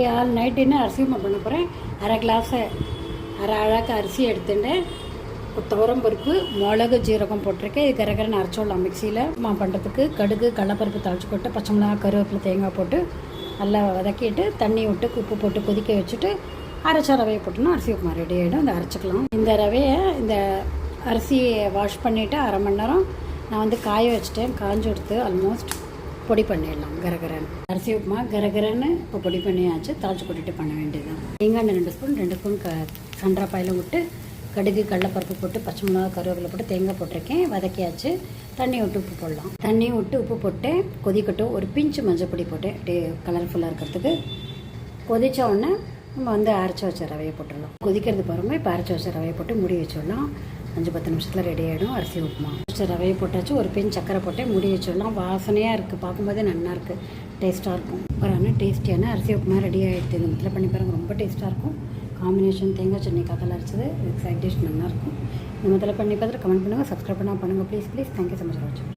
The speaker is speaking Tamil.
ஆல் நைட் டின்னர் அரிசி உப்புமா பண்ண போகிறேன். அரை கிளாஸு அரை அழகு அரிசி எடுத்துட்டு துவரம் பருப்பு மிளகு ஜீரகம் போட்டிருக்கேன். இது கரகரன்னு அரைச்சோடலாம் மிக்சியில். உப்புமா பண்ணுறதுக்கு கடுகு கடலப்பருப்பு தாளிச்சு போட்டு பச்சை மிளகா கருவேப்பிலை தேங்காய் போட்டு நல்லா வதக்கிட்டு தண்ணி விட்டு உப்பு போட்டு கொதிக்க வச்சுட்டு அரைச்ச ரவையை போட்டோன்னா அரிசி உப்புமா ரெடி ஆகிடும். அதை அரைச்சிக்கலாம். இந்த ரவையை இந்த அரிசியை வாஷ் பண்ணிவிட்டு அரை மணி நேரம் நான் காய வச்சுட்டேன். காஞ்சி எடுத்து ஆல்மோஸ்ட் பொடி பண்ணிடலாம். கரகரன்னு அரிசி உப்புமா கரகரன்னு இப்போ பொடி பண்ணியாச்சு. தாளிச்சு கொட்டிட்டு பண்ண வேண்டியதுதான். தேங்காய் 2 ஸ்பூன் சன்றப்பாயில் விட்டு கடுகு கடலப்பருப்பு போட்டு பச்சை மிளகா கருவேப்பிலை போட்டு தேங்காய் போட்டிருக்கேன். வதக்கியாச்சு. தண்ணி விட்டு உப்பு போடலாம். தண்ணி விட்டு உப்பு போட்டு கொதிக்கட்டும். ஒரு பிஞ்சு மஞ்சள் பொடி போட்டேன் அப்படியே கலர்ஃபுல்லாக இருக்கிறதுக்கு. கொதித்த உடனே நம்ம அரைச்சி வச்ச ரவையை போட்டுடலாம். கொதிக்கிறது பாருங்கள். இப்போ அரைச்சி வச்ச ரவையை போட்டு மூடி வச்சிடலாம். 5-10 நிமிஷத்தில் ரெடி ஆகிடும் அரிசி உப்புமா. ரவையை போட்டாச்சு. ஒரு பின் சக்கரை போட்டு மூடி வச்சிடலாம். வாசனையாக இருக்குது. பார்க்கும்போதே நல்லா இருக்குது. டேஸ்ட்டாக இருக்கும். அப்புறம் டேஸ்டியான அரிசி உப்புமா ரெடி ஆகிடுது. இந்த மத்தியில் பண்ணி பாருங்கள். ரொம்ப டேஸ்ட்டாக இருக்கும். காம்பினேஷன் தேங்காய் சட்னி காக்கெல்லாம் அரைச்சது. இதுக்கு சைட் டிஷ் நல்லாயிருக்கும். இந்த மத்தியில் பண்ணி பார்த்துட்டு கமெண்ட் பண்ணுங்கள். சப்ஸ்கிரைப் பண்ணால் பண்ணுங்கள் please. Thank you so much for வாட்சிங்.